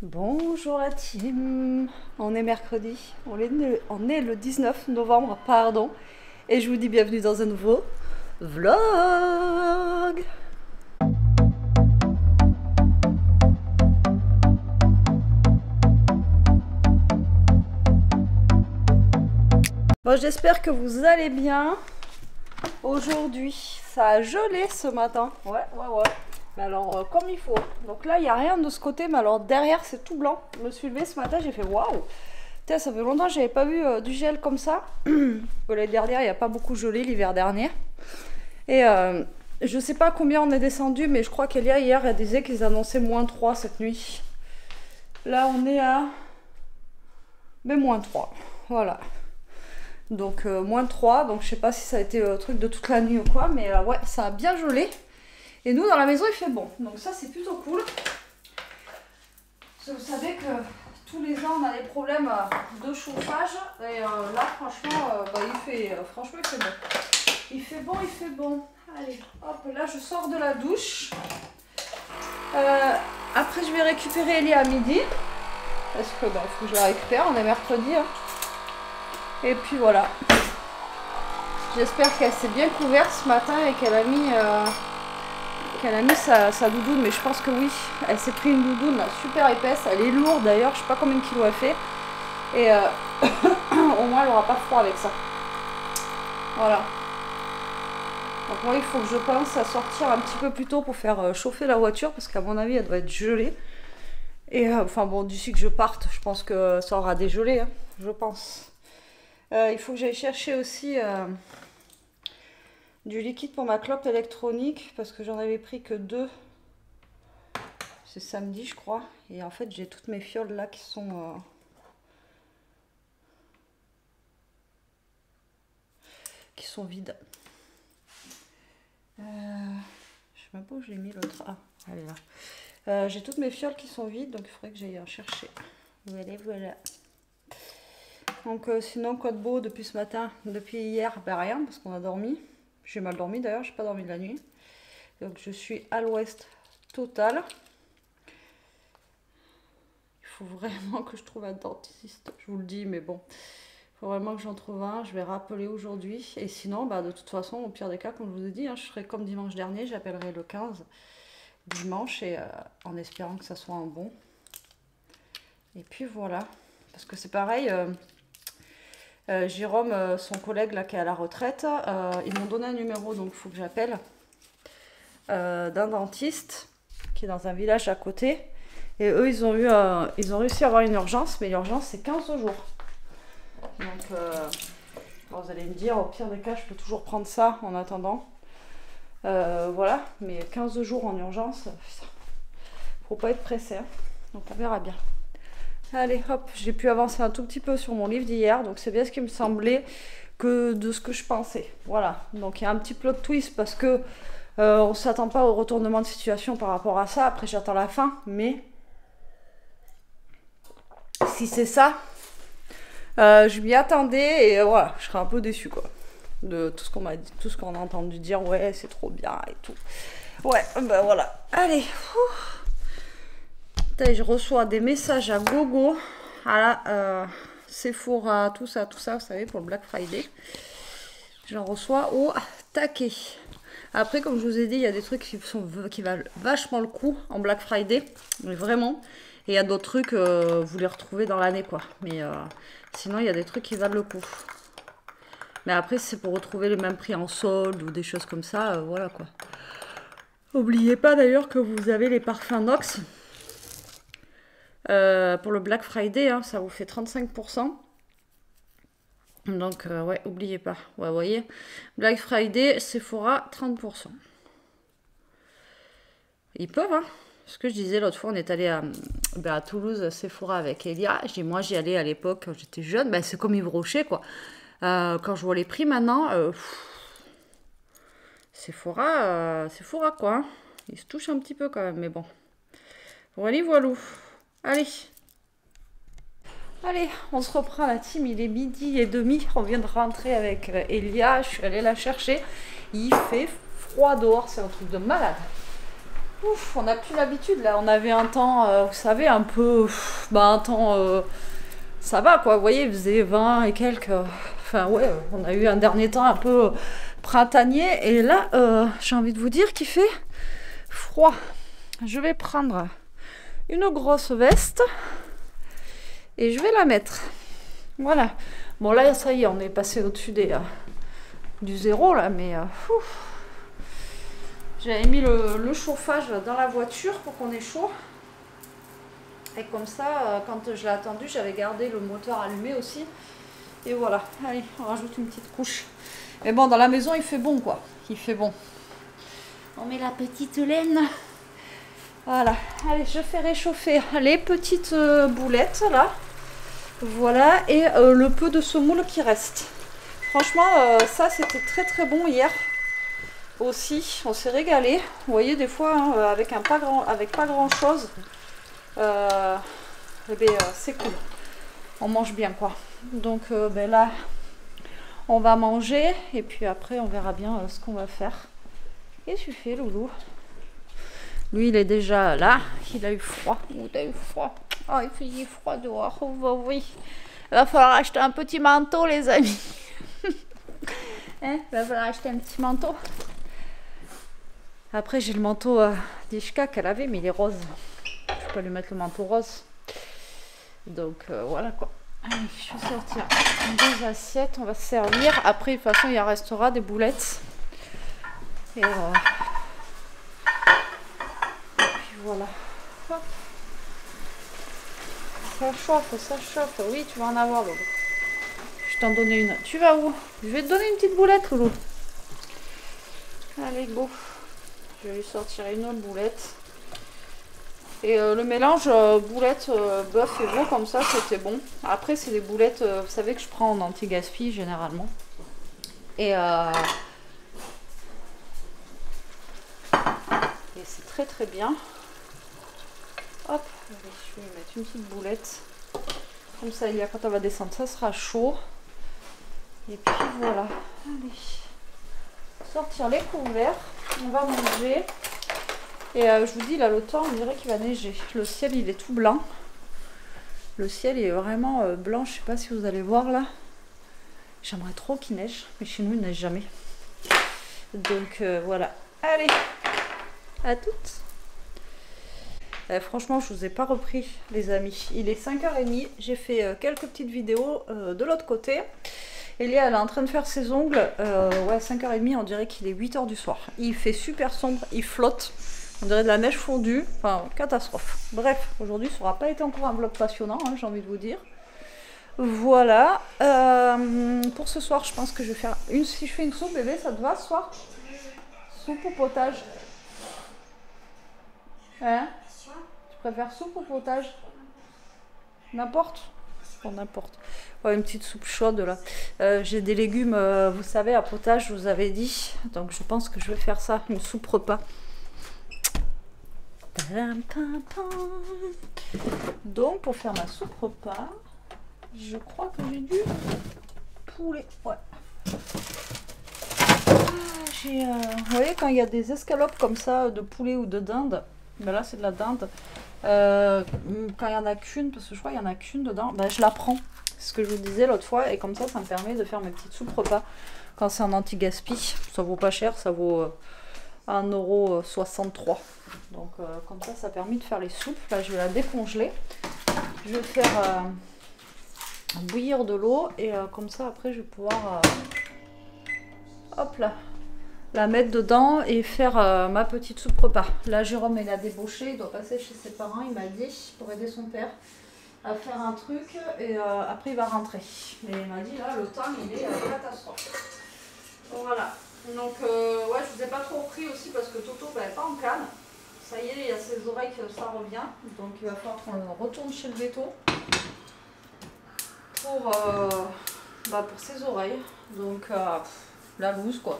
Bonjour la team, on est mercredi, on est le 19 novembre, pardon, et je vous dis bienvenue dans un nouveau vlog. Bon, j'espère que vous allez bien. Aujourd'hui, ça a gelé ce matin, ouais. Mais alors, comme il faut. Donc là, il n'y a rien de ce côté, mais alors derrière, c'est tout blanc. Je me suis levée ce matin, j'ai fait waouh! Putain, ça fait longtemps que j'avais pas vu du gel comme ça. L'année dernière, il n'y a pas beaucoup gelé l'hiver dernier. Et je sais pas combien on est descendu, mais je crois qu'Elia, hier, elle disait qu'ils annonçaient -3 cette nuit. Là, on est à. Mais -3. Voilà. Donc, -3. Donc, je sais pas si ça a été le truc de toute la nuit ou quoi, mais ouais, ça a bien gelé. Et nous, dans la maison, il fait bon. Donc ça, c'est plutôt cool. Parce que vous savez que tous les ans, on a des problèmes de chauffage. Et là, franchement, franchement, il fait bon. Il fait bon, il fait bon. Allez, hop, là, je sors de la douche. Après, je vais récupérer Elia à midi. Parce que, faut que je la récupère. On est mercredi. Hein. Et puis, voilà. J'espère qu'elle s'est bien couverte ce matin et qu'elle a mis... sa doudoune, mais je pense que oui. Elle s'est pris une doudoune là, super épaisse, elle est lourde d'ailleurs, je sais pas combien de kilos elle fait. Et au moins elle aura pas froid avec ça. Voilà. Donc moi il faut que je pense à sortir un petit peu plus tôt pour faire chauffer la voiture, parce qu'à mon avis elle doit être gelée. Et enfin bon, d'ici que je parte, je pense que ça aura dégelé, hein, je pense. Il faut que j'aille chercher aussi... du liquide pour ma clope électronique, parce que j'en avais pris que 2. C'est samedi, je crois. Et en fait, j'ai toutes mes fioles là qui sont... vides. Je sais même pas où j'ai mis l'autre. Ah, elle est là. J'ai toutes mes fioles qui sont vides, donc il faudrait que j'aille en chercher. Voilà. Donc sinon, quoi de beau depuis ce matin? Depuis hier, ben rien, parce qu'on a dormi. J'ai mal dormi d'ailleurs, je n'ai pas dormi de la nuit. Donc je suis à l'ouest total. Il faut vraiment que je trouve un dentiste, je vous le dis, mais bon. Il faut vraiment que j'en trouve un, je vais rappeler aujourd'hui. Et sinon, de toute façon, au pire des cas, comme je vous ai dit, hein, je ferai comme dimanche dernier, j'appellerai le 15 dimanche, et en espérant que ça soit un bon. Et puis voilà, parce que c'est pareil... Jérôme, son collègue là qui est à la retraite, ils m'ont donné un numéro, donc il faut que j'appelle, d'un dentiste qui est dans un village à côté. Et eux, ils ont réussi à avoir une urgence, mais l'urgence c'est 15 jours. Donc vous allez me dire, au pire des cas, je peux toujours prendre ça en attendant. Voilà, mais 15 jours en urgence, faut pas être pressé, hein. Donc on verra bien. Allez, hop, j'ai pu avancer un tout petit peu sur mon livre d'hier, donc c'est bien ce qui me semblait que de ce que je pensais. Voilà, donc il y a un petit plot twist parce que on ne s'attend pas au retournement de situation par rapport à ça. Après, j'attends la fin, mais si c'est ça, je m'y attendais et voilà, je serais un peu déçue quoi, de tout ce qu'on m'a dit, tout ce qu'on a entendu dire, ouais, c'est trop bien et tout. Ouais, voilà. Allez, je reçois des messages à gogo à la Sephora, tout ça, vous savez, pour le Black Friday. J'en reçois au taquet. Après, comme je vous ai dit, il y a des trucs qui valent vachement le coup en Black Friday, mais vraiment. Et il y a d'autres trucs, vous les retrouvez dans l'année, quoi. Mais sinon, il y a des trucs qui valent le coup. Mais après, c'est pour retrouver les mêmes prix en solde ou des choses comme ça, voilà, quoi. N'oubliez pas d'ailleurs que vous avez les parfums Nox. Pour le Black Friday, hein, ça vous fait 35%. Donc, ouais, oubliez pas. Ouais, vous voyez, Black Friday, Sephora, 30%. Ils peuvent, hein. Ce que je disais l'autre fois, on est allé à Toulouse, Sephora avec Elia. Moi, j'y allais à l'époque, quand j'étais jeune. C'est comme Yves Rocher, quoi. Quand je vois les prix maintenant, Sephora, quoi. Hein. Ils se touchent un petit peu quand même, mais bon. Voilà, voilou. Allez, on se reprend la team, il est 12h30, on vient de rentrer avec Elia, je suis allée la chercher, il fait froid dehors, c'est un truc de malade. Ouf, on n'a plus l'habitude là. On avait un temps, vous savez, un peu... un temps... ça va quoi, vous voyez, il faisait 20 et quelques... Enfin ouais, on a eu un dernier temps un peu printanier. Et là, j'ai envie de vous dire qu'il fait froid. Je vais prendre une grosse veste et je vais la mettre. Voilà. Bon là, ça y est, on est passé au-dessus du zéro là, mais... J'avais mis le chauffage dans la voiture pour qu'on ait chaud. Et comme ça, quand je l'ai attendu, j'avais gardé le moteur allumé aussi. Et voilà, allez, on rajoute une petite couche. Mais bon, dans la maison, il fait bon, quoi. Il fait bon. On met la petite laine. Voilà, allez, je fais réchauffer les petites boulettes, là. Voilà, et le peu de semoule qui reste. Franchement, ça, c'était très très bon hier. Aussi, on s'est régalé. Vous voyez, des fois, hein, avec pas grand chose, c'est cool. On mange bien, quoi. Donc là, on va manger et puis après, on verra bien ce qu'on va faire. Qu'est-ce que tu fais, Loulou? Lui, il est déjà là. Il a eu froid. Oh, t'as eu froid. Oh, il fait froid dehors. Oh, bah, oui. Il va falloir acheter un petit manteau, les amis. Hein, il va falloir acheter un petit manteau. Après, j'ai le manteau d'Ishka qu'elle avait, mais il est rose. Je peux pas lui mettre le manteau rose. Donc, voilà quoi. Allez, je vais sortir 2 assiettes. On va se servir. Après, de toute façon, il en restera des boulettes. Et puis voilà. Hop. Ça chauffe, ça chauffe. Oui, tu vas en avoir, Loulou. Je t'en donne une. Tu vas où? Je vais te donner une petite boulette, Loulou. Allez, go. Je vais lui sortir une autre boulette. Et le mélange boulette, bœuf et veau comme ça, c'était bon. Après, c'est des boulettes, vous savez, que je prends en anti-gaspi généralement. Et c'est très très bien. Hop, allez, je vais lui mettre une petite boulette. Comme ça, quand elle va descendre, ça sera chaud. Et puis voilà. Allez. Sortir les couverts. On va manger. Et je vous dis, là, le temps, on dirait qu'il va neiger. Le ciel, il est tout blanc. Le ciel est vraiment blanc. Je sais pas si vous allez voir là. J'aimerais trop qu'il neige. Mais chez nous, il neige jamais. Donc, voilà. Allez. À toutes. Franchement, je vous ai pas repris, les amis. Il est 5h30. J'ai fait quelques petites vidéos de l'autre côté. Elia, elle est en train de faire ses ongles. Ouais, 5h30, on dirait qu'il est 8h du soir. Il fait super sombre, il flotte. On dirait de la neige fondue. Enfin, catastrophe. Bref, aujourd'hui, ça n'aura pas été encore un vlog passionnant, hein, j'ai envie de vous dire. Voilà. Pour ce soir, je pense que je vais faire une... Si je fais une soupe, bébé, ça te va ce soir? Soupe ou potage? Hein? Tu préfères soupe ou potage? N'importe? Bon, n'importe. Ouais, une petite soupe chaude là. J'ai des légumes, vous savez, à potage, je vous avais dit. Donc je pense que je vais faire ça, une soupe repas. Donc pour faire ma soupe repas, je crois que j'ai du poulet. Ouais. Vous voyez, quand il y a des escalopes comme ça de poulet ou de dinde, ben là c'est de la dinde. Quand il n'y en a qu'une, parce que je crois qu'il n'y en a qu'une dedans, ben je la prends. C'est ce que je vous disais l'autre fois, et comme ça, ça me permet de faire mes petites soupes repas quand c'est en anti-gaspi. Ça vaut pas cher, ça vaut 1,63 €. Donc comme ça a permis de faire les soupes. Là, je vais la décongeler. Je vais faire bouillir de l'eau, et comme ça, après, je vais pouvoir hop là, la mettre dedans et faire ma petite soupe repas. Là, Jérôme, il a débauché, il doit passer chez ses parents, il m'a dit, pour aider son père à faire un truc, et après il va rentrer. Mais il m'a dit, là, le temps, il est catastrophe. Voilà. Donc, ouais, je vous ai pas trop pris aussi parce que Toto n'est pas en canne. Ça y est, il y a ses oreilles que ça revient. Donc, il va falloir qu'on le retourne chez le veto pour ses oreilles. Donc, la loose, quoi.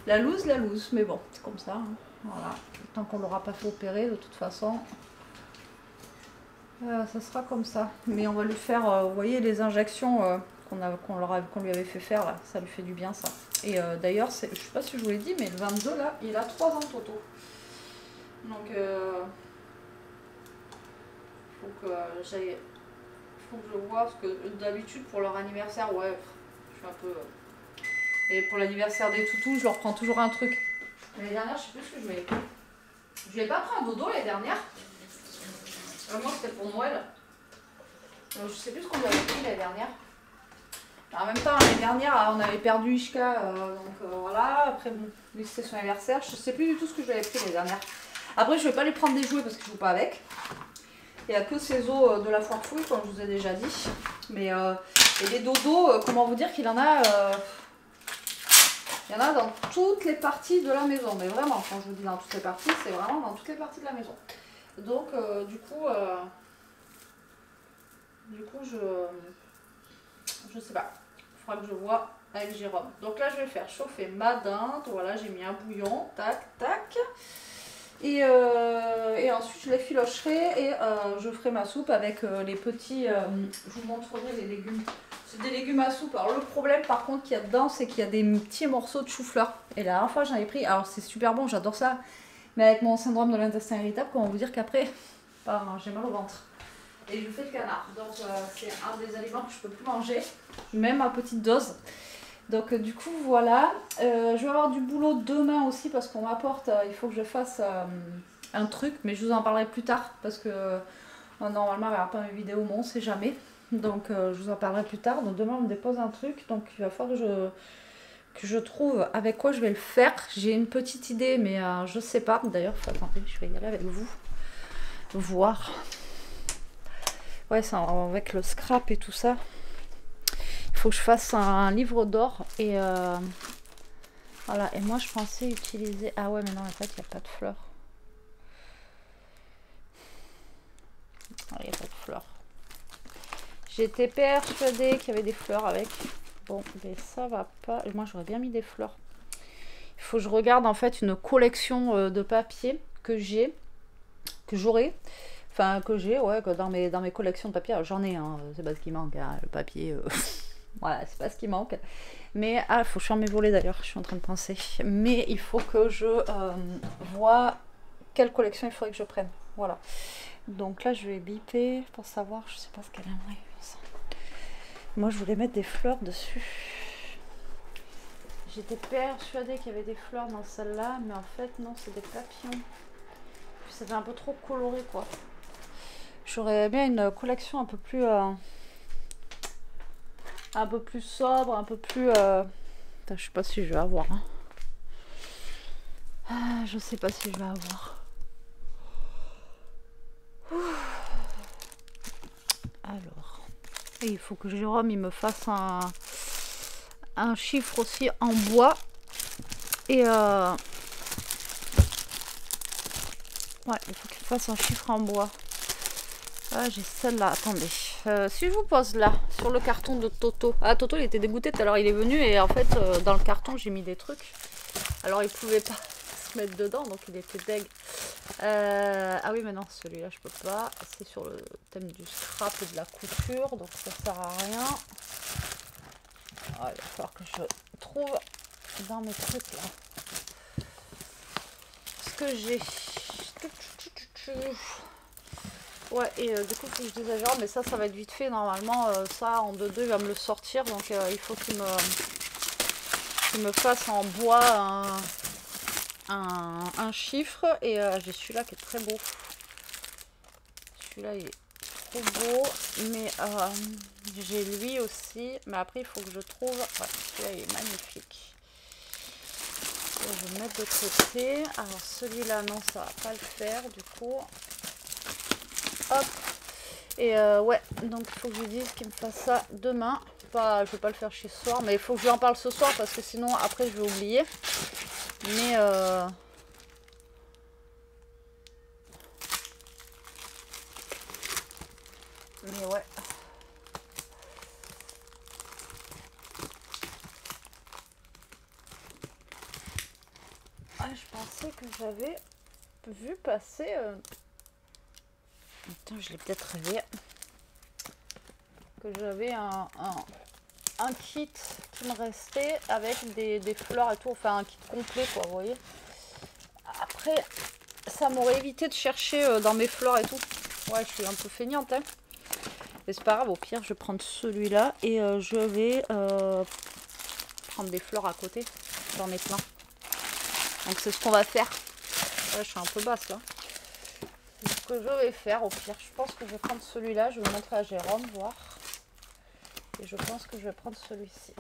La loose, mais bon, c'est comme ça. Hein. Voilà. Tant qu'on ne l'aura pas fait opérer, de toute façon, ça sera comme ça. Mais on va lui faire, vous voyez, les injections qu'on lui avait fait faire, là, ça lui fait du bien, ça. Et d'ailleurs, je ne sais pas si je vous l'ai dit, mais le 22, là, il a 3 ans, Toto. Donc faut que j'aille, faut que je vois, parce que d'habitude pour leur anniversaire, ouais, je suis un peu... Et pour l'anniversaire des toutous, je leur prends toujours un truc. L'année dernière, je sais plus ce que je m'avais pris. Je lui ai pas pris un dodo l'année dernière. Moi, c'était pour Noël. Donc, je sais plus ce qu'on lui avait pris l'année dernière. En même temps, l'année dernière, on avait perdu Ishka, donc voilà. Après, bon, lui, c'était son anniversaire. Je sais plus du tout ce que je lui avais pris l'année dernière. Après, je vais pas lui prendre des jouets parce que je joue pas avec. Il n'y a que ces os de la foire fouille, comme je vous ai déjà dit. Mais et les dodos, comment vous dire qu'il en a... il y en a dans toutes les parties de la maison. Mais vraiment, quand je vous dis dans toutes les parties, c'est vraiment dans toutes les parties de la maison. Donc, du coup, je sais pas. Il faudra que je vois avec Jérôme. Donc là, je vais faire chauffer ma dinde. Voilà, j'ai mis un bouillon. Tac, tac. Et ensuite, je les filocherai et je ferai ma soupe avec les petits... je vous montrerai les légumes. C'est des légumes à soupe. Alors, le problème, par contre, qu'il y a dedans, c'est qu'il y a des petits morceaux de chou-fleur. Et la dernière fois, j'en ai pris. Alors, c'est super bon, j'adore ça. Mais avec mon syndrome de l'intestin irritable, comment vous dire qu'après, j'ai mal au ventre. Et je fais le canard. Donc, c'est un des aliments que je peux plus manger, même à petite dose. Donc, du coup, voilà. Je vais avoir du boulot demain aussi parce qu'on m'apporte, il faut que je fasse un truc, mais je vous en parlerai plus tard parce que normalement, il n'y aura pas mes vidéos, mais on ne sait jamais. Donc, je vous en parlerai plus tard. Donc, demain, on me dépose un truc. Donc, il va falloir que je trouve avec quoi je vais le faire. J'ai une petite idée, mais je sais pas. D'ailleurs, attendez, je vais y aller avec vous. Voir. Ouais, c'est avec le scrap et tout ça. Il faut que je fasse un livre d'or. Et voilà. Et moi, je pensais utiliser... Ah ouais, mais non, en fait, il n'y a pas de fleurs. Il n'y a pas de fleurs. J'étais persuadée qu'il y avait des fleurs avec. Bon, mais ça va pas. Moi, j'aurais bien mis des fleurs. Il faut que je regarde en fait une collection de papier que j'aurai. Enfin, que j'ai, ouais, que dans mes collections de papier. J'en ai, hein, c'est pas ce qui manque, hein, le papier. Voilà, c'est pas ce qui manque. Mais, il faut que je ferme mes volets d'ailleurs, je suis en train de penser. Mais il faut que je vois quelle collection il faudrait que je prenne. Voilà. Donc là, je vais biper pour savoir, je sais pas ce qu'elle aimerait. Ça. Moi, je voulais mettre des fleurs dessus. J'étais persuadée qu'il y avait des fleurs dans celle-là, mais en fait, non, c'est des papillons. Puis ça fait un peu trop coloré, quoi. J'aurais bien une collection un peu plus sobre, un peu plus... Putain, je sais pas si je vais avoir. Hein. Je sais pas si je vais avoir. Alors, et il faut que Jérôme il me fasse un chiffre aussi en bois. Et ouais, il faut qu'il fasse un chiffre en bois. Ah, j'ai celle-là, attendez. Si je vous pose là, sur le carton de Toto. Ah, Toto, il était dégoûté tout à l'heure, il est venu et en fait, dans le carton, j'ai mis des trucs. Alors, il pouvait pas se mettre dedans, donc il était deg. Ah oui, mais non, celui-là, je peux pas. C'est sur le thème du scrap et de la couture, donc ça sert à rien. Ah, il va falloir que je trouve dans mes trucs là ce que j'ai. Ouais, et du coup, il faut que je dise à Jérôme, mais ça va être vite fait. Normalement, ça, en 2-2, il va me le sortir. Donc, il faut qu'il me fasse en bois un chiffre. Et j'ai celui-là qui est très beau. Celui-là, il est trop beau. Mais j'ai lui aussi. Mais après, il faut que je trouve... Ouais, celui-là, il est magnifique. Je vais le mettre de côté. Alors, celui-là, non, ça va pas le faire, du coup... Hop. Et ouais, donc il faut que je lui dise qu'il me fasse ça demain. Je vais pas le faire ce soir, mais il faut que je lui en parle ce soir parce que sinon après je vais oublier. Mais ouais. Ah, je pensais que j'avais vu passer... Attends, je l'ai peut-être rêvé. Que j'avais un kit qui me restait avec des fleurs et tout. Enfin, un kit complet, quoi, vous voyez. Après, ça m'aurait évité de chercher dans mes fleurs et tout. Ouais, je suis un peu feignante, hein. Mais c'est pas grave, au pire, je vais prendre celui-là et je vais prendre des fleurs à côté. J'en ai plein. Donc c'est ce qu'on va faire. Ouais, je suis un peu basse là. Ce que je vais faire, au pire, je pense que je vais prendre celui-là. Je vais montrer à Jérôme, voir. Et je pense que je vais prendre celui-ci.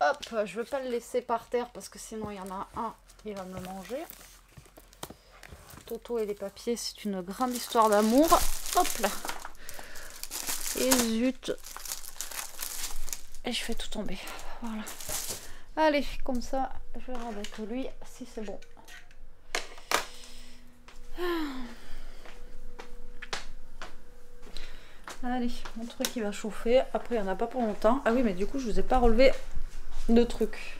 Hop, je ne vais pas le laisser par terre parce que sinon il y en a un, il va me le manger. Toto et les papiers, c'est une grande histoire d'amour. Hop là. Et zut. Et je fais tout tomber. Voilà. Allez, comme ça, je vais remettre lui si c'est bon. Allez, mon truc il va chauffer. Après, il n'y en a pas pour longtemps. Ah oui, mais du coup, je vous ai pas relevé de trucs.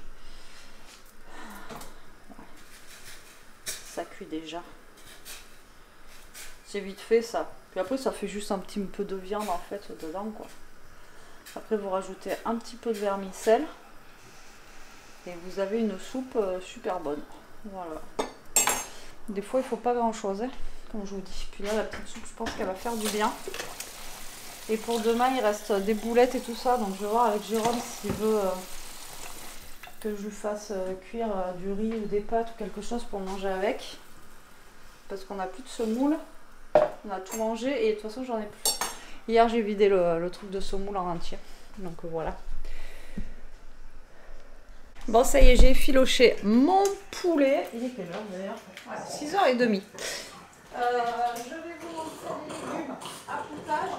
Ça cuit déjà. C'est vite fait ça. Puis après, ça fait juste un petit peu de viande en fait dedans, quoi. Après, vous rajoutez un petit peu de vermicelle. Et vous avez une soupe super bonne. Voilà. Des fois, il faut pas grand chose, hein, comme je vous dis. Puis là, la petite soupe, je pense qu'elle va faire du bien. Et pour demain, il reste des boulettes et tout ça. Donc, je vais voir avec Jérôme s'il veut que je lui fasse cuire du riz ou des pâtes ou quelque chose pour manger avec. Parce qu'on n'a plus de semoule. On a tout mangé et de toute façon, j'en ai plus. Hier, j'ai vidé le truc de semoule en entier. Donc, voilà. Bon, ça y est, j'ai effiloché mon poulet. Il est quelle heure d'ailleurs? 6h30. Je vais vous montrer les légumes à poutage.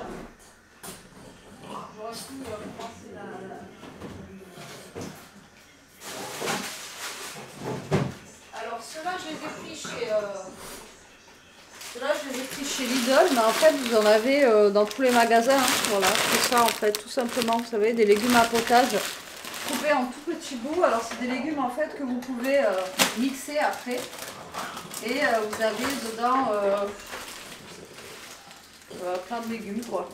J'aurais pu commencer Alors, ceux-là, je les ai pris chez... Ceux-là, je les ai pris chez Lidl, mais en fait, vous en avez dans tous les magasins. Hein. Voilà, c'est ça en fait, tout simplement. Vous savez, des légumes à potage coupés en tout petits bouts. Alors, c'est des légumes en fait que vous pouvez mixer après. Et vous avez dedans plein de légumes, quoi.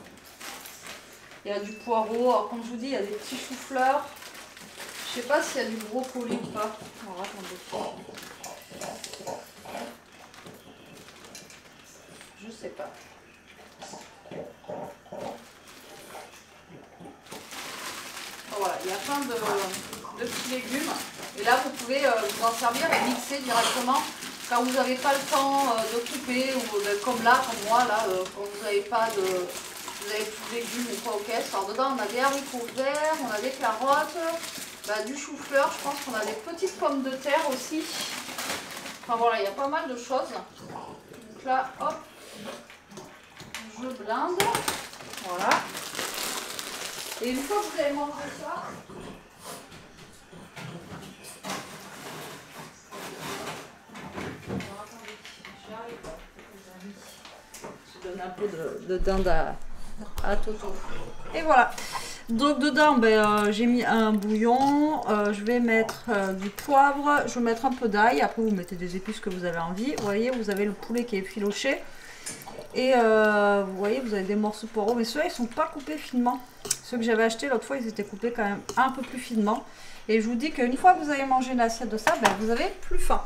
Il y a du poireau. Alors, comme je vous dis, il y a des petits choux-fleurs. Je sais pas s'il y a du brocoli ou pas. Alors, attendez. Je sais pas. Voilà, il y a plein de petits légumes. Et là, vous pouvez vous en servir et mixer directement quand vous n'avez pas le temps de couper ou comme là, comme moi, là, quand vous n'avez pas de... Vous avez plus de légumes ou quoi aux caisses. Alors dedans, on a des haricots verts, on a des carottes, du chou-fleur. Je pense qu'on a des petites pommes de terre aussi. Enfin voilà, il y a pas mal de choses. Donc là, hop, je blinde. Voilà. Et une fois que vous avez mangé ça, je donne un peu de dinde à Toto. Et voilà. Donc dedans, j'ai mis un bouillon. Je vais mettre du poivre. Je vais mettre un peu d'ail. Après, vous mettez des épices que vous avez envie. Vous voyez, vous avez le poulet qui est effiloché. Et vous voyez, vous avez des morceaux de poireaux. Mais ceux-là, ils sont pas coupés finement. Ceux que j'avais achetés l'autre fois, ils étaient coupés quand même un peu plus finement. Et je vous dis qu'une fois que vous avez mangé une assiette de ça, vous avez plus faim.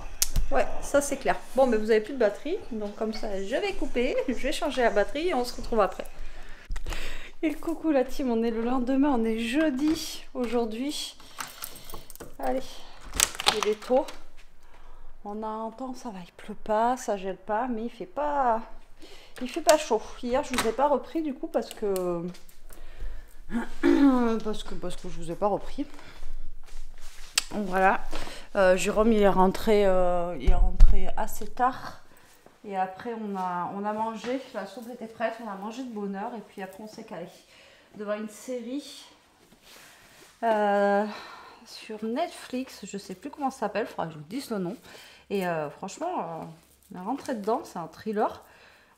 Ouais, ça c'est clair. Bon, mais vous avez plus de batterie. Donc comme ça, je vais couper. Je vais changer la batterie et on se retrouve après. Et coucou la team, on est le lendemain, on est jeudi aujourd'hui. Allez, il est tôt. On a un temps, ça va, il pleut pas, ça gèle pas, mais il fait pas chaud. Hier, je vous ai pas repris du coup parce que je vous ai pas repris. Voilà. Jérôme il est rentré assez tard. Et après on a mangé, la soupe était prête, on a mangé de bonne heure et puis après on s'est calé devant une série sur Netflix, je sais plus comment ça s'appelle, il faudra que je vous dise le nom. Et franchement, on est rentré dedans, c'est un thriller.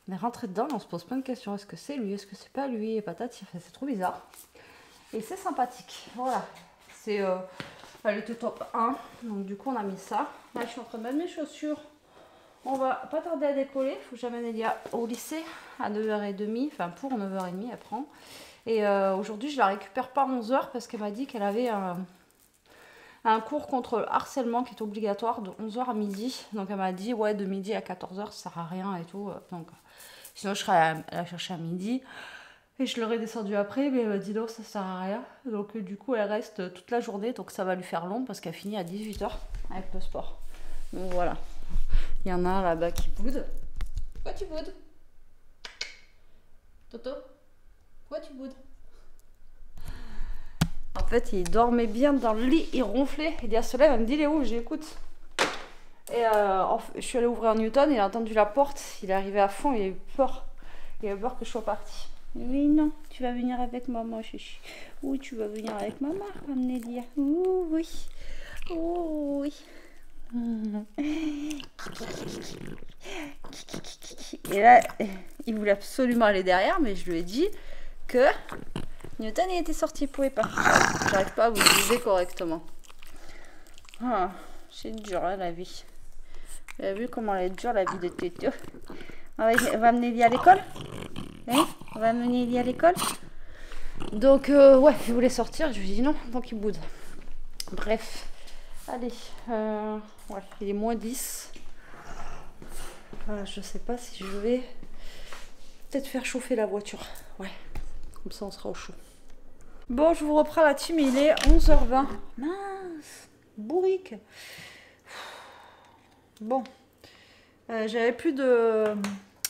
On est rentré dedans, on se pose plein de questions, est-ce que c'est lui, est-ce que c'est pas lui, et patati, c'est trop bizarre. Et c'est sympathique, voilà. Elle était top 1, donc du coup on a mis ça. Là je suis en train de mettre mes chaussures. On va pas tarder à décoller, il faut que j'amène Elia au lycée à 9h30, enfin pour 9h30 elle prend. Et aujourd'hui je la récupère pas à 11h parce qu'elle m'a dit qu'elle avait un cours contre le harcèlement qui est obligatoire de 11 h à midi. Donc elle m'a dit, ouais, de midi à 14 h, ça sert à rien et tout. Donc sinon, je serais à la chercher à midi. Et je l'aurais descendu après, mais elle m'a dit non, ça sert à rien. Donc du coup, elle reste toute la journée, donc ça va lui faire long parce qu'elle finit à 18 h avec le sport. Donc voilà. Il y en a un là-bas qui boude. Pourquoi tu boudes? Toto? Pourquoi tu boudes? En fait, il dormait bien dans le lit, il ronflait. Il dit à Soleil, elle me dit, il est où? J'écoute. Et je suis allée ouvrir Newton, il a entendu la porte, il est arrivé à fond, il a eu peur. Il a eu peur que je sois partie. Oui, non, tu vas venir avec maman, chichi. Oui, tu vas venir avec maman, Amnélia. Oui. Oh, oui. Et là, il voulait absolument aller derrière, mais je lui ai dit que Newton il était sorti, il pouvait pas. J'arrive pas à vous juger correctement. Ah, c'est dur hein, la vie. Vous avez vu comment elle est dure la vie de Této. On va amener Lia à l'école. Hein? On va amener Lia à l'école. Donc ouais, il voulais sortir, je lui ai dit non, donc il boude. Bref, allez, ouais, il est moins 10. Je sais pas si je vais peut-être faire chauffer la voiture. Ouais, comme ça on sera au chaud. Bon, je vous reprends la team, il est 11 h 20. Mince, bourrique. Bon, j'avais plus de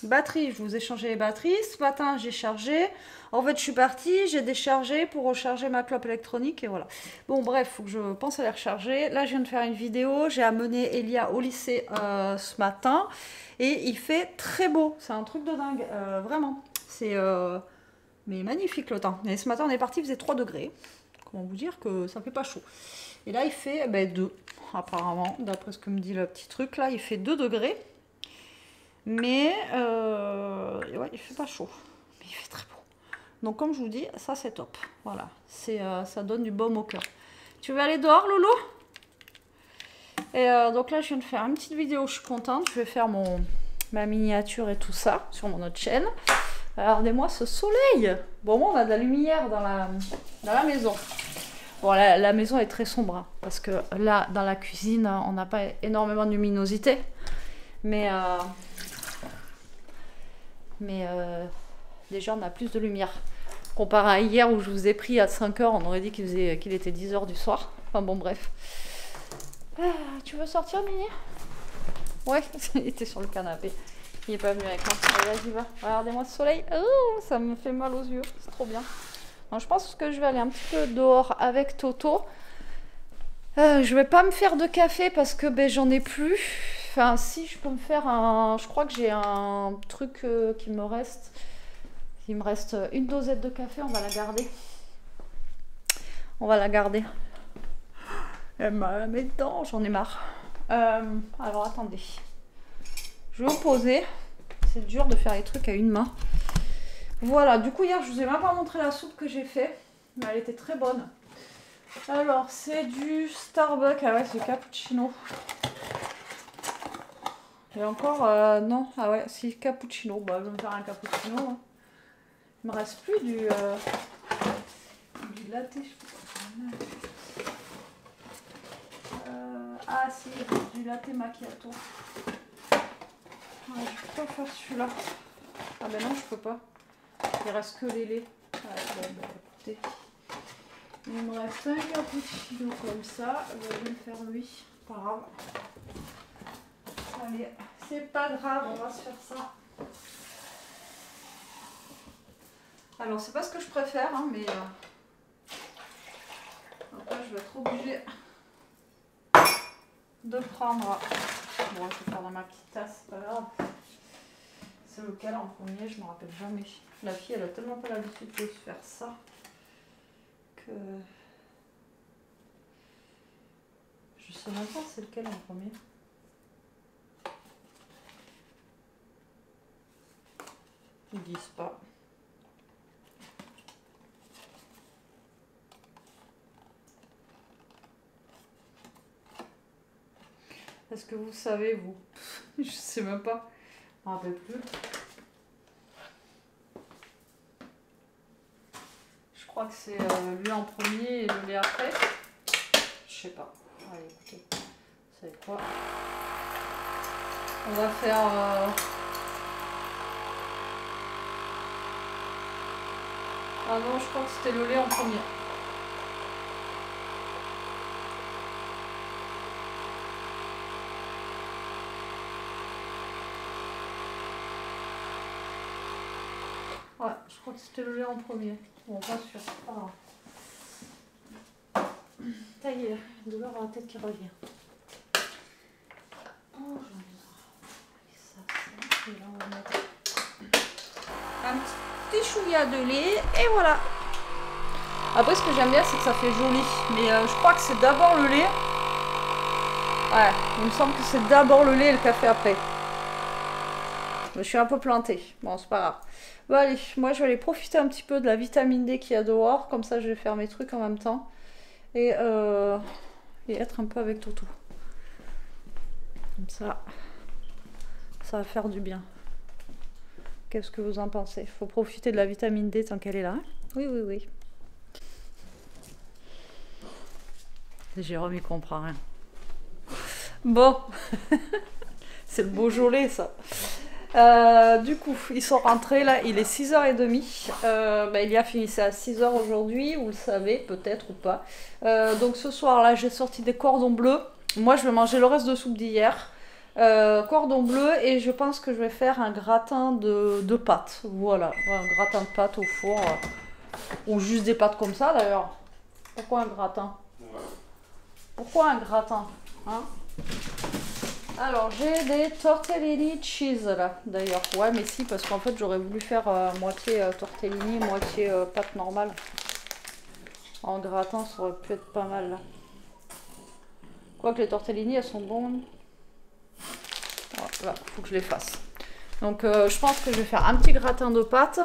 batterie, je vous ai changé les batteries. Ce matin, j'ai chargé. En fait, je suis partie, j'ai déchargé pour recharger ma clope électronique et voilà. Bon, bref, faut que je pense à les recharger. Là, je viens de faire une vidéo. J'ai amené Elia au lycée ce matin et il fait très beau. C'est un truc de dingue, vraiment. C'est mais magnifique le temps. Et ce matin, on est parti, il faisait 3 degrés. Comment vous dire que ça fait pas chaud. Et là, il fait 2, apparemment, d'après ce que me dit le petit truc. Là, il fait 2 degrés. Mais, ouais, il fait pas chaud. Mais il fait très beau. Donc, comme je vous dis, ça, c'est top. Voilà, ça donne du baume au cœur. Tu veux aller dehors, Loulou? Et donc là, je viens de faire une petite vidéo, je suis contente. Je vais faire ma miniature et tout ça sur mon autre chaîne. Regardez-moi ce soleil. Bon, moi, on a de la lumière dans la maison. Bon, la maison est très sombre, hein, parce que là, dans la cuisine, on n'a pas énormément de luminosité. Mais déjà, on a plus de lumière. Comparé à hier où je vous ai pris à 5 h, on aurait dit qu'il était 10 h du soir. Enfin bon, bref. Tu veux sortir, Mini? Ouais, il était sur le canapé. Il n'est pas venu avec moi. Allez, vas-y, va. Regardez-moi ce soleil. Oh, ça me fait mal aux yeux. C'est trop bien. Donc, je pense que je vais aller un petit peu dehors avec Toto. Je vais pas me faire de café parce que j'en ai plus. Enfin, si, je peux me faire un... Je crois que j'ai un truc qui me reste. Il me reste une dosette de café. On va la garder. On va la garder. Elle m'a mis dedans. J'en ai marre. Alors, attendez. Je vais vous poser. C'est dur de faire les trucs à une main. Voilà. Du coup, hier, je vous ai même pas montré la soupe que j'ai fait. Mais elle était très bonne. Alors, c'est du Starbucks. Ah ouais, c'est du cappuccino. Et encore, non. Ah ouais, si, cappuccino. Bah, je vais me faire un cappuccino. Hein. Il me reste plus du latte. Je sais pas. Ah si, du latte macchiato. Ouais, je peux pas faire celui-là. Ah ben non, je peux pas. Il reste que les laits. Ouais, bah, écoutez. Il me reste un cappuccino comme ça. Je vais me faire lui. Pas grave. Allez, c'est pas grave, on va se faire ça. Alors, c'est pas ce que je préfère, hein, mais après, je vais être obligée de prendre. Bon, je vais faire dans ma petite tasse, c'est pas grave. C'est lequel en premier, je me rappelle jamais. La fille, elle a tellement pas l'habitude de se faire ça que je sais même pas c'est lequel en premier. Ils disent pas. Est-ce que vous savez, vous? Je sais même pas. Je me rappelle plus. Je crois que c'est lui en premier et le lait après. Je sais pas. Allez, écoutez, vous savez quoi? On va faire... Ah non, je crois que c'était le lait en premier. Ouais, je crois que c'était le lait en premier. Bon, pas sûr, c'est pas grave. Ça y est, douleur à la tête qui revient. Oh, j'en ai marre. Ça, et là, on va mettre un petit chouïa de lait, et voilà. Après, ce que j'aime bien, c'est que ça fait joli. Mais je crois que c'est d'abord le lait. Ouais, il me semble que c'est d'abord le lait et le café après. Je suis un peu plantée. Bon, c'est pas grave. Bon, allez, moi je vais aller profiter un petit peu de la vitamine D qu'il y a dehors. Comme ça, je vais faire mes trucs en même temps. Et être un peu avec Toto. Comme ça va faire du bien. Qu'est-ce que vous en pensez? Il faut profiter de la vitamine D tant qu'elle est là. Oui, oui, oui. Jérôme, il comprend rien. Bon. C'est le Beaujolais, ça. Du coup, ils sont rentrés là, il est 6h30. Il y a fini, c'est à 6h aujourd'hui, vous le savez, peut-être ou pas. Donc ce soir là, j'ai sorti des cordons bleus. Moi, je vais manger le reste de soupe d'hier. Cordons bleus, et je pense que je vais faire un gratin de pâtes. Voilà, un gratin de pâtes au four. Ou juste des pâtes comme ça d'ailleurs. Pourquoi un gratin? Pourquoi un gratin, hein? Alors, j'ai des tortellini cheese là, d'ailleurs. Ouais, mais si, parce qu'en fait, j'aurais voulu faire moitié tortellini, moitié pâte normale. En gratin, ça aurait pu être pas mal là. Quoique les tortellini, elles sont bonnes. Voilà, faut que je les fasse. Donc, je pense que je vais faire un petit gratin de pâte.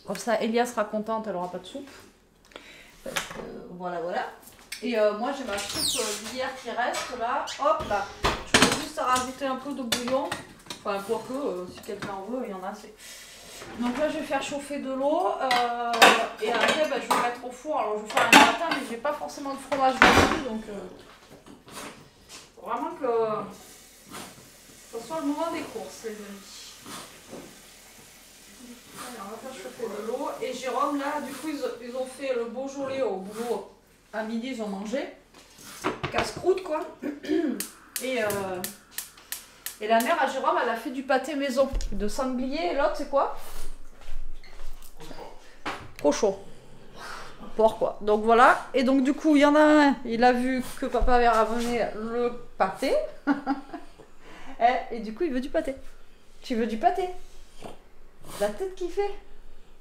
Comme ça, Elia sera contente, elle aura pas de soupe. Voilà, voilà. Et moi, j'ai ma soupe d'hier qui reste là. Hop là. Je vais juste rajouter un peu de bouillon. Enfin, quoique, si quelqu'un en veut, il y en a assez. Donc là, je vais faire chauffer de l'eau. Et après, je vais mettre au four. Alors, je vais faire un gratin, mais j'ai pas forcément de fromage dessus. Donc, vraiment que ce soit le moment des courses, les amis. Allez, on va faire chauffer de l'eau. Et Jérôme, là, du coup, ils ont fait le Beaujolais au boulot. À midi, ils ont mangé. Casse-croûte, quoi. Et la mère à Jérôme, elle a fait du pâté maison. De sanglier. Et l'autre, c'est quoi? Cochon. Porc, quoi. Donc voilà. Et donc, du coup, il y en a un. Il a vu que papa avait ramené le pâté. Et du coup, il veut du pâté. Tu veux du pâté? La tête qu'il fait.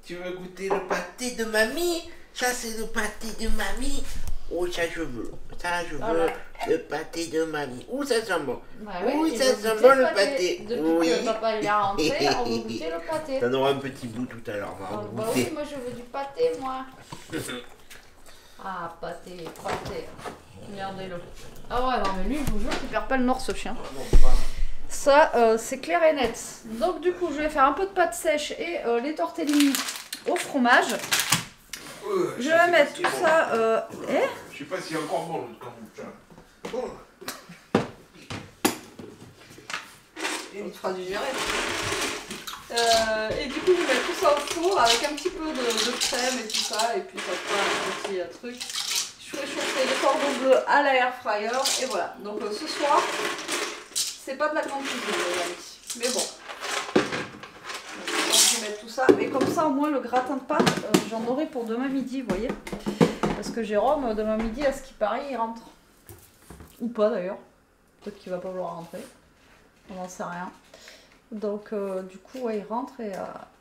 Tu veux goûter le pâté de mamie? Ça, c'est le pâté de mamie. Oh, ça, je veux. Ça, je veux le pâté de mamie. Oh, ça sent bon. Bah oui, ça sent bon le pâté. Depuis oui. que papa est rentré, on veut goûter le pâté. T'en auras un petit bout tout à l'heure. On va Bah goûter. oui, moi je veux du pâté, moi. Ah, pâté, pâté. Regardez-le. Ah ouais, non, mais lui, je vous jure qu'il perd pas le nord, ce chien. Ça, c'est clair et net. Donc, du coup, je vais faire un peu de pâte sèche et les tortellini au fromage. Je vais mettre tout ça. Je sais pas s'il y a encore bon le kombucha. Il te fera digérer. Et du coup, je vais mettre tout ça au four avec un petit peu de crème et tout ça. Et puis, ça fera un petit truc. Je ferai chauffer les cordons bleus à l'air fryer. Et voilà. Donc, ce soir, c'est pas de la grande cuisine, les amis. Mais bon. Donc, je vais mettre tout ça. Et comme ça, au moins, le gratin de pâte, j'en aurai pour demain midi, vous voyez. Parce que Jérôme, demain midi, à ce qui paraît, il rentre. Ou pas d'ailleurs. Peut-être qu'il va pas vouloir rentrer. On n'en sait rien. Donc, du coup, ouais, il rentre et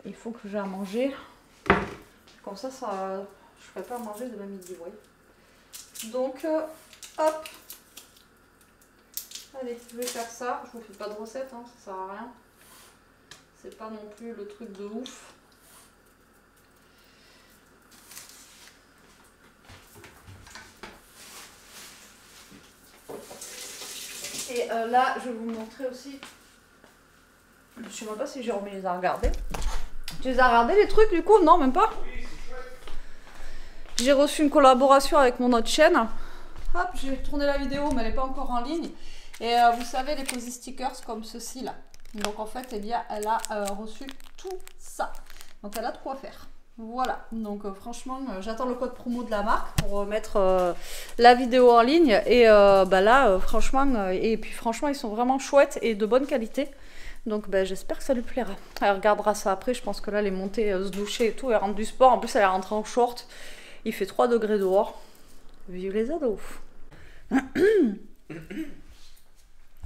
il faut que j'ai à manger. Comme ça, je ne ferai pas à manger demain midi, vous voyez. Donc, hop. Allez, je vais faire ça. Je vous fais pas de recette, hein, ça sert à rien. C'est pas non plus le truc de ouf. Et là, je vais vous montrer aussi. Je sais même pas si Jérôme les a regardés. Tu les as regardés les trucs du coup? Non, même pas. J'ai reçu une collaboration avec mon autre chaîne. hop, j'ai tourné la vidéo, mais elle n'est pas encore en ligne. Et vous savez, les cozy stickers comme ceci là. Donc en fait, eh bien, elle a reçu tout ça. Donc elle a de quoi faire. Voilà, donc franchement, j'attends le code promo de la marque pour mettre la vidéo en ligne. Et bah là, franchement, et puis franchement, ils sont vraiment chouettes et de bonne qualité. Donc bah, j'espère que ça lui plaira. Elle regardera ça après, je pense que là, elle est montée se doucher et tout, elle rentre du sport. En plus, elle est rentrée en short. Il fait 3 degrés dehors. Vive les ados. T'as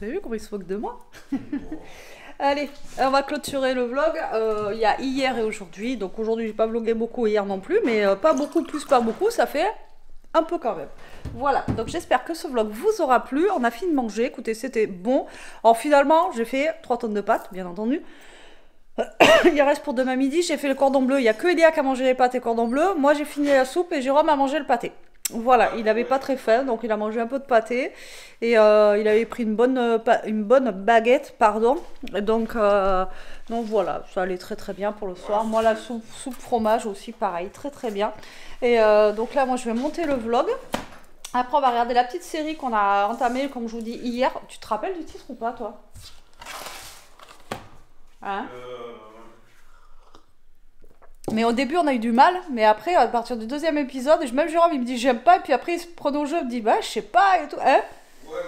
vu comment il se moque de moi? Allez, on va clôturer le vlog. Il y a hier et aujourd'hui. Donc aujourd'hui, j'ai pas vlogué beaucoup, hier non plus. Mais pas beaucoup, plus pas beaucoup. Ça fait un peu quand même. Voilà, donc j'espère que ce vlog vous aura plu. On a fini de manger. Écoutez, c'était bon. Alors finalement, j'ai fait 3 tonnes de pâtes, bien entendu. Il reste pour demain midi. J'ai fait le cordon bleu. Il n'y a que Elia qui a mangé les pâtes et cordon bleu. Moi, j'ai fini la soupe et Jérôme a mangé le pâté. Voilà, il n'avait pas très faim, donc il a mangé un peu de pâté. Et il avait pris une bonne baguette, pardon. Et donc voilà, ça allait très très bien pour le soir. Moi, la soupe fromage aussi, pareil, très très bien. Et donc là, moi, je vais monter le vlog. Après, on va regarder la petite série qu'on a entamée, comme je vous dis, hier. Tu te rappelles du titre ou pas, toi? Hein? Mais au début, on a eu du mal. Mais après, à partir du 2e épisode, même Jérôme, il me dit j'aime pas. Et puis après, il se prenait au jeu, il me dit bah, je sais pas et tout. Hein? Ouais,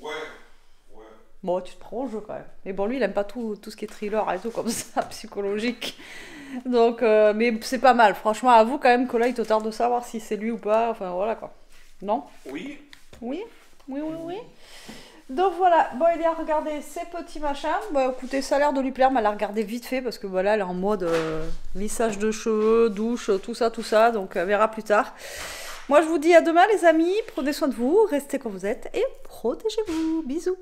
mais ouais. Bon, tu te prends au jeu quand même. Mais bon, lui, il aime pas tout ce qui est thriller et tout, comme ça, psychologique. Donc, mais c'est pas mal. Franchement, avoue quand même que là, il te tarde de savoir si c'est lui ou pas. Enfin, voilà quoi. Non? Oui. Oui. Donc voilà, bon, il a regardé ces petits machins. Bah écoutez, ça a l'air de lui plaire, mais elle a regardé vite fait parce que voilà, elle est en mode lissage de cheveux, douche, tout ça. Donc elle verra plus tard. Moi je vous dis à demain les amis, prenez soin de vous, restez comme vous êtes et protégez-vous. Bisous.